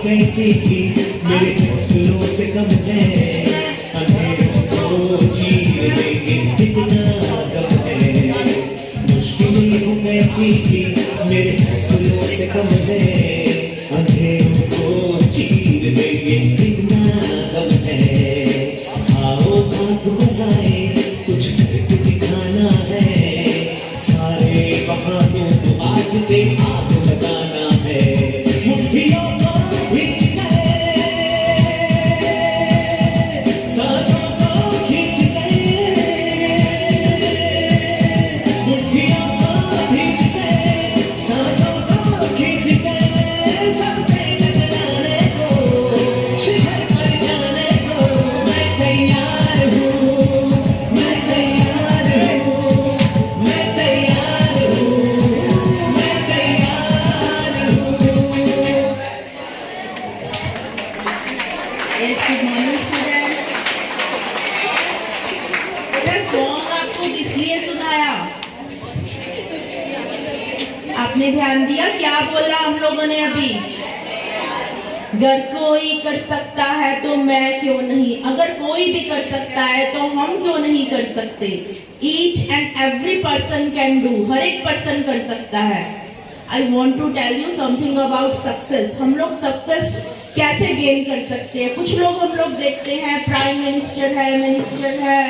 कैसी थी मेरे हौसलों से कम है, अंधेरों को चीर लेंगे कितना गम है। मुश्किलें वो कैसी थी मेरे हौसलों से कम है, अंधेरों को चीर लेंगे कितना गम है। आओ हाथ बजाए कुछ करके दिखाना है, सारे बहानों को आज से आग लगाना है। मुट्ठियों को खींच के, सांसों को खींच के, मुट्ठियों को खींच के, सांसों को खींच के, सबसे टकराने को, शिखर पर जाने को मैं तैयार हूँ, मैं तैयार हूँ, मैं तैयार हूँ, मैं तैयार हूँ। Yes, good morning students. बेटा सॉन्ग आपको किस लिए सुनाया? आपने ध्यान दिया क्या बोला हम लोगों ने अभी? अगर कोई कर सकता है तो मैं क्यों नहीं, अगर कोई भी कर सकता है तो हम क्यों नहीं कर सकते। Each and every person can do, हर एक पर्सन कर सकता है। I want to tell you something about success. हम लोग सक्सेस कैसे गेन कर सकते हैं। कुछ लोग हम लोग देखते हैं प्राइम मिनिस्टर है,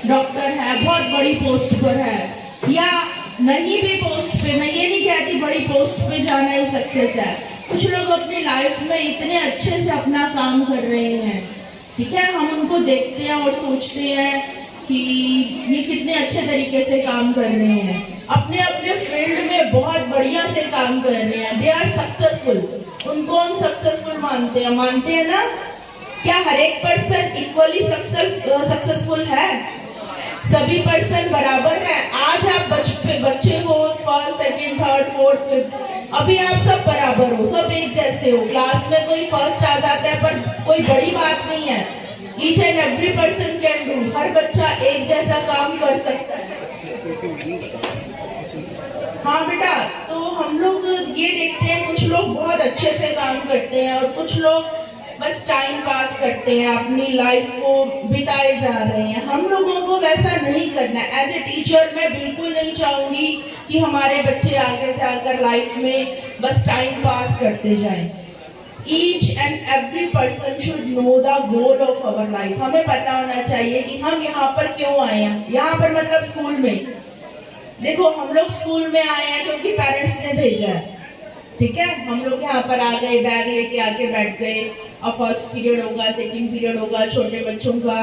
डॉक्टर है, बहुत बड़ी पोस्ट पर है, या नहीं भी पोस्ट पे, मैं ये नहीं कहती बड़ी पोस्ट पे जाना ही सक्सेस है। कुछ लोग अपनी लाइफ में इतने अच्छे से अपना काम कर रहे हैं, ठीक है, हम उनको देखते हैं और सोचते हैं कि ये कितने अच्छे तरीके से काम कर रहे हैं, अपने अपने फील्ड में बहुत बढ़िया से काम कर रहे हैं, दे आर सक्सेसफुल, उनको हम सक्सेसफुल मानते हैं ना। क्या हर एक पर्सन इक्वली सक्सेसफुल है? सभी पर्सन बराबर है? आज आप बच्चे हो, first second third fourth fifth, अभी आप सब बराबर हो, सब एक जैसे हो। क्लास में कोई फर्स्ट आ जाता है पर कोई बड़ी बात नहीं है। Each and every person can do, हर बच्चा एक जैसा काम कर सकता है। हाँ बेटा, तो हम लोग ये देखते हैं कुछ लोग बहुत अच्छे से काम करते हैं और कुछ लोग बस टाइम पास करते हैं, अपनी लाइफ को बिताए जा रहे हैं। हम लोगों को वैसा नहीं करना है। एज ए टीचर मैं बिल्कुल नहीं चाहूंगी कि हमारे बच्चे आगे जाकर लाइफ में बस टाइम पास करते जाएं। Each and every person should know the goal of our life. हमें पता होना चाहिए कि हम यहाँ पर क्यों आए हैं। यहाँ पर मतलब स्कूल में, देखो हम लोग स्कूल में आए हैं क्योंकि पेरेंट्स ने भेजा है, ठीक है। हम लोग यहाँ पर आ गए, बैग लेके आके बैठ गए, और फर्स्ट पीरियड होगा, सेकंड पीरियड होगा, छोटे बच्चों का,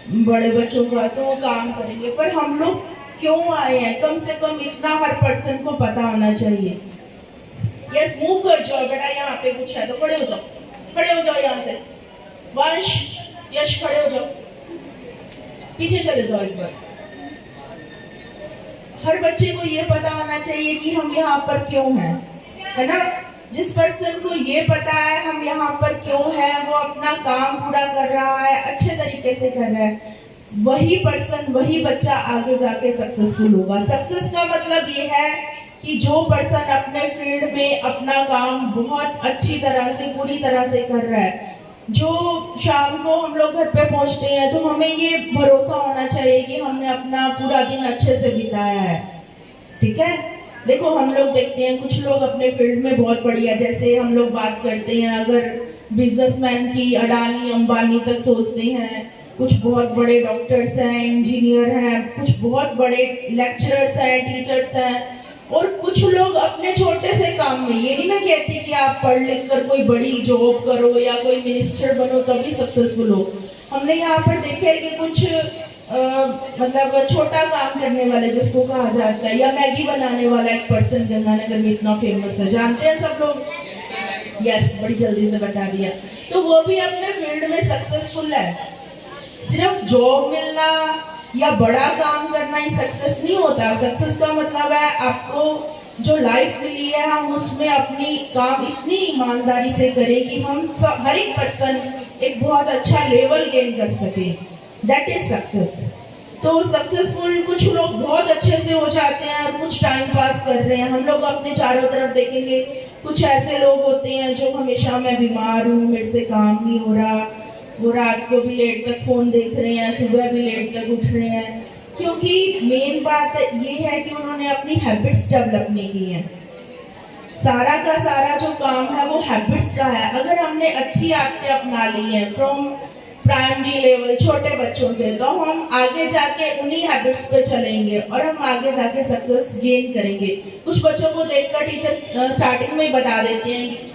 बड़े बच्चों का, तो वो काम करेंगे। पर हम लोग क्यों आए हैं, कम से कम इतना हर पर्सन को पता होना चाहिए। यस, मूव कर जाओ बेटा, यहाँ पे कुछ है तो खड़े हो जाओ यहाँ से। वंश, यश खड़े हो जाओ, पीछे चले जाओ एक बार। हर बच्चे को ये पता होना चाहिए कि हम यहाँ पर क्यों हैं, है ना। जिस पर्सन को ये पता है हम यहाँ पर क्यों हैं, वो अपना काम पूरा कर रहा है, अच्छे तरीके से कर रहा है, वही पर्सन, वही बच्चा आगे जाके सक्सेसफुल होगा। सक्सेस का मतलब ये है कि जो पर्सन अपने फील्ड में अपना काम बहुत अच्छी तरह से, पूरी तरह से कर रहा है, जो शाम को हम लोग घर पे पहुंचते हैं तो हमें ये भरोसा होना चाहिए कि हमने अपना पूरा दिन अच्छे से बिताया है, ठीक है। देखो हम लोग देखते हैं कुछ लोग अपने फील्ड में बहुत बढ़िया, जैसे हम लोग बात करते हैं अगर बिजनेसमैन की, अडानी अंबानी तक सोचते हैं, कुछ बहुत बड़े डॉक्टर्स हैं, इंजीनियर हैं, कुछ बहुत बड़े लेक्चरर्स हैं, टीचर्स हैं, और कुछ लोग अपने छोटे से काम में, ये नहीं मैं कहती कि आप पढ़ लिख कर कोई बड़ी जॉब करो या कोई मिनिस्टर बनो तभी सक्सेसफुल हो। हमने यहाँ पर देखा है कि कुछ मतलब छोटा काम करने वाले जिसको कहा जाता है, या मैगी बनाने वाला एक पर्सन गंगानगर में इतना फेमस है, जानते हैं सब लोग। यस, बड़ी जल्दी से बता दिया। तो वो भी अपने फील्ड में सक्सेसफुल है। सिर्फ जॉब मिलना या बड़ा काम करना ही सक्सेस नहीं होता। सक्सेस का मतलब है आपको जो लाइफ मिली है हम उसमें अपनी काम इतनी ईमानदारी से करें कि हम हर एक पर्सन एक बहुत अच्छा लेवल गेन कर सके। That is success. तो सक्सेसफुल कुछ लोग बहुत अच्छे से हो जाते हैं और कुछ टाइम पास कर रहे हैं। हम लोग अपने चारों तरफ देखेंगे, कुछ ऐसे लोग होते हैं जो हमेशा मैं बीमार हूँ, मेरे से काम नहीं हो रहा, वो रात को भी लेट तक फोन देख रहे हैं, सुबह भी लेट तक उठ रहे हैं। क्योंकि मेन बात ये है कि उन्होंने अपनी हैबिट्स डेवलप नहीं की हैं। सारा का सारा जो काम है वो हैबिट्स का है। अगर हमने अच्छी आदतें अपना ली हैं फ्रॉम प्राइमरी लेवल, छोटे बच्चों से, तो हम आगे जाके उन्हीं हैबिट्स पे चलेंगे और हम आगे जाके सक्सेस गेन करेंगे। कुछ बच्चों को देखकर टीचर स्टार्टिंग में ही बता देते हैं,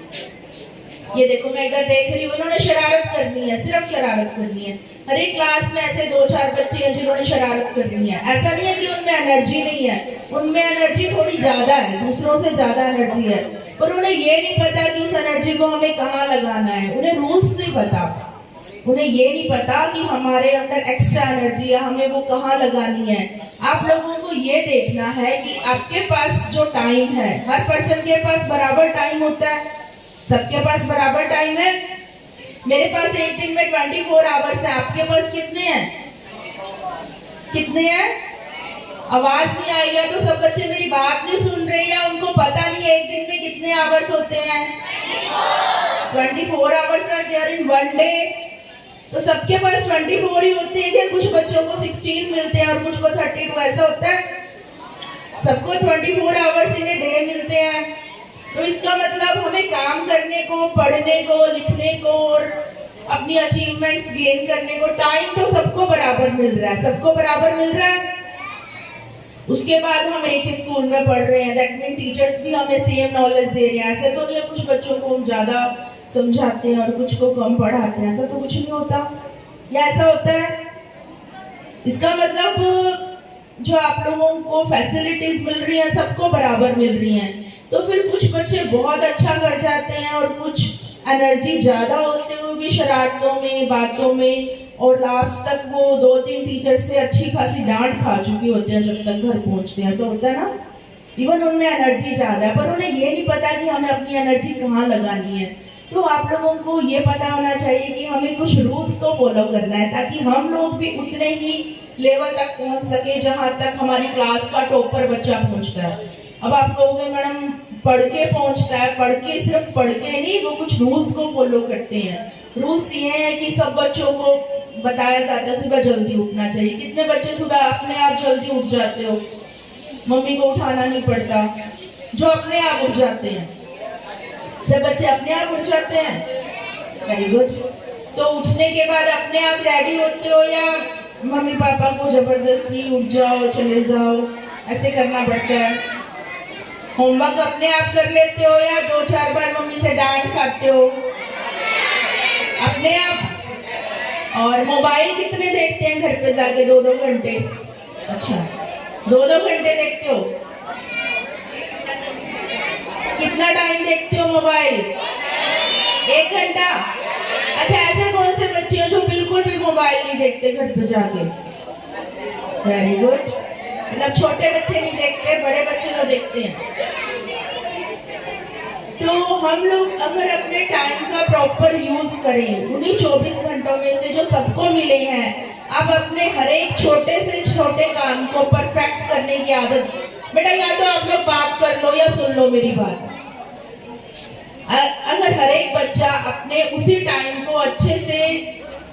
ये देखो मैं इधर देख रही हूँ, उन्होंने शरारत करनी है, सिर्फ शरारत करनी है। हर एक क्लास में ऐसे 2-4 बच्चे हैं जिन्होंने शरारत करनी है। ऐसा नहीं है कि उनमें एनर्जी नहीं है, उनमें एनर्जी थोड़ी ज्यादा है, दूसरों से ज्यादा एनर्जी है, पर उन्हें ये नहीं पता कि उस एनर्जी को हमें कहाँ लगाना है। उन्हें रूल्स नहीं पता, उन्हें ये नहीं पता कि हमारे अंदर एक्स्ट्रा एनर्जी है, हमें वो कहाँ लगानी है। आप लोगों को ये देखना है कि आपके पास जो टाइम है, हर पर्सन के पास बराबर टाइम होता है, सबके पास बराबर टाइम है। मेरे पास एक दिन में 24 आवर्स है, आपके पास कितने हैं? कितने हैं? आवाज नहीं आएगा तो सब बच्चे मेरी बात नहीं सुन रहे हैं, उनको पता नहीं है एक दिन में कितने आवर्स होते हैं। 24 hours are there in one day. तो सबके पास 24 ही होते हैं क्या? कुछ बच्चों को 16 मिलते हैं और कुछ को 32, ऐसा होता है? सबको 24 आवर्स इन ए डे मिलते हैं। तो इसका मतलब हमें काम करने को, पढ़ने को, लिखने को और अपनी अचीवमेंट्स गेन करने को टाइम तो सबको बराबर मिल रहा है, सबको बराबर मिल रहा है। उसके बाद हम एक ही स्कूल में पढ़ रहे हैं, दैट मीन टीचर्स भी हमें सेम नॉलेज दे रहे हैं। ऐसे तो नहीं है कुछ बच्चों को हम ज्यादा समझाते हैं और कुछ को कम पढ़ाते हैं, ऐसा तो कुछ नहीं होता, या ऐसा होता है? इसका मतलब जो आप लोगों को फैसिलिटीज मिल रही हैं सबको बराबर मिल रही हैं। तो फिर कुछ बच्चे बहुत अच्छा कर जाते हैं और कुछ एनर्जी ज्यादा होते हुए भी शरारतों में, बातों में, और लास्ट तक वो 2-3 टीचर से अच्छी खासी डांट खा चुकी होते हैं जब तक घर पहुंचते हैं। तो होता है ना, इवन उनमें एनर्जी ज्यादा है पर उन्हें ये नहीं पता कि हमें अपनी एनर्जी कहाँ लगानी है। तो आप लोगों को ये पता होना चाहिए कि हमें कुछ रूल्स को फॉलो करना है ताकि हम लोग भी उतने ही लेवल तक पहुंच सके जहां तक हमारी क्लास का टॉपर बच्चा पहुंचता है। अब आप कहोगे मैडम पढ़ के पहुंचता है, पढ़ के सिर्फ पढ़ के नहीं, वो कुछ रूल्स को फॉलो करते हैं। रूल्स ये है कि सब बच्चों को बताया जाता है सुबह जल्दी उठना चाहिए। कितने बच्चे सुबह अपने आप जल्दी उठ जाते हो? मम्मी को उठाना नहीं पड़ता, जो अपने आप उठ जाते हैं। सब बच्चे अपने आप उठ जाते हैं, वेरी गुड। तो उठने के बाद अपने आप रेडी होते हो या मम्मी पापा को जबरदस्ती उठ जाओ, चले जाओ, ऐसे करना पड़ता है? होमवर्क अपने आप कर लेते हो या 2-4 बार मम्मी से डांट खाते हो? अपने आप। और मोबाइल कितने देखते हैं घर पे जाके? 2-2 घंटे। अच्छा, 2-2 घंटे देखते हो? कितना टाइम देखते हो मोबाइल? 1 घंटा। अच्छा, ऐसे कौन से बच्चे हैं जो बिल्कुल भी मोबाइल नहीं देखते घर पे जाके? Very good. मतलब छोटे बच्चे नहीं देखते, बड़े बच्चे तो देखते हैं। तो हम लोग अगर अपने टाइम का प्रॉपर यूज करें, उन्हीं 24 घंटों में से जो सबको मिले हैं, अब अपने हर एक छोटे से छोटे काम को परफेक्ट करने की आदत। बेटा या तो आप लोग बात कर लो या सुन लो मेरी बात। अगर हर एक बच्चा अपने उसी टाइम को अच्छे से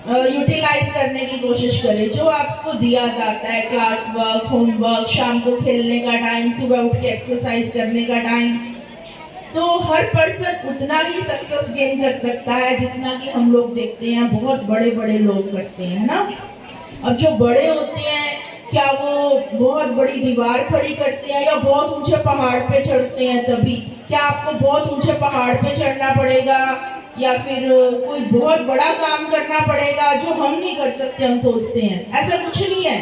यूटिलाइज करने की कोशिश करे जो आपको दिया जाता है, क्लास वर्क, होमवर्क, शाम को खेलने का टाइम, सुबह उठ के एक्सरसाइज करने का टाइम, तो हर पर्सन उतना ही सक्सेस गेन कर सकता है जितना कि हम लोग देखते हैं बहुत बड़े बड़े लोग करते हैं, है ना। अब जो बड़े होते हैं क्या वो बहुत बड़ी दीवार खड़ी करते हैं या बहुत ऊंचे पहाड़ पे चढ़ते हैं? तभी क्या आपको बहुत ऊंचे पहाड़ पे चढ़ना पड़ेगा या फिर कोई बहुत बड़ा काम करना पड़ेगा जो हम नहीं कर सकते? हम सोचते हैं ऐसा कुछ नहीं है।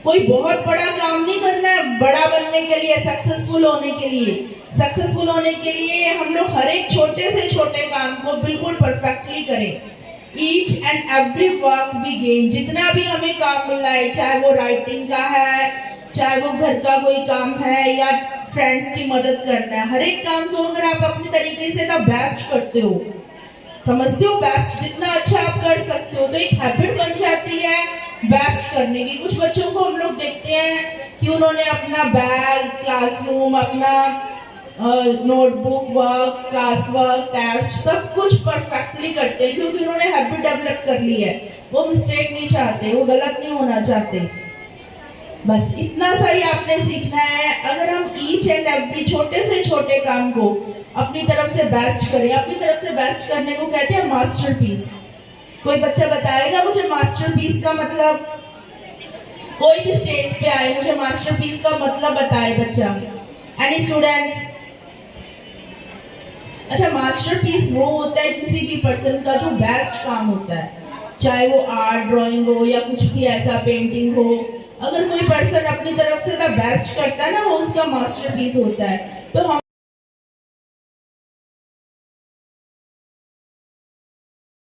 कोई बहुत बड़ा काम नहीं करना है बड़ा बनने के लिए, सक्सेसफुल होने के लिए। सक्सेसफुल होने के लिए हम लोग हर एक छोटे से छोटे काम को बिल्कुल परफेक्टली करें। Each and every work we gain, जितना भी हमें काम मिला है, चाहे वो राइटिंग का है, चाहे वो घर का कोई काम है या फ्रेंड्स की मदद करना है, हर एक काम को अगर आप अपने तरीके से ना बेस्ट करते हो, समझते हो, बेस्ट जितना अच्छा आप कर सकते हो, तो एक हैबिट बन जाती है बेस्ट करने की। कुछ बच्चों को हम लोग देखते हैं कि उन्होंने अपना बैग, क्लासरूम, अपना notebook work, class work, test सब कुछ परफेक्टली करते हैं क्योंकि उन्होंने हैबिट डेवलप कर ली है। वो मिस्टेक नहीं चाहते, वो गलत नहीं होना चाहते। बस इतना सा ही आपने सीखना है। अगर हम ईच एंड एवरी छोटे से छोटे काम को अपनी तरफ से बेस्ट करें, अपनी तरफ से बेस्ट करने को कहते हैं मास्टरपीस। कोई बच्चा बताएगा मुझे मास्टरपीस का मतलब? कोई भी स्टेज पे आए, मुझे मास्टरपीस का मतलब बताए बच्चा। Any student? अच्छा, मास्टरपीस वो होता है किसी भी पर्सन का जो बेस्ट काम होता है, चाहे वो आर्ट, ड्राइंग हो या कुछ भी ऐसा, पेंटिंग हो। अगर कोई पर्सन अपनी तरफ से बेस्ट करता है ना, वो उसका मास्टरपीस होता है। तो हम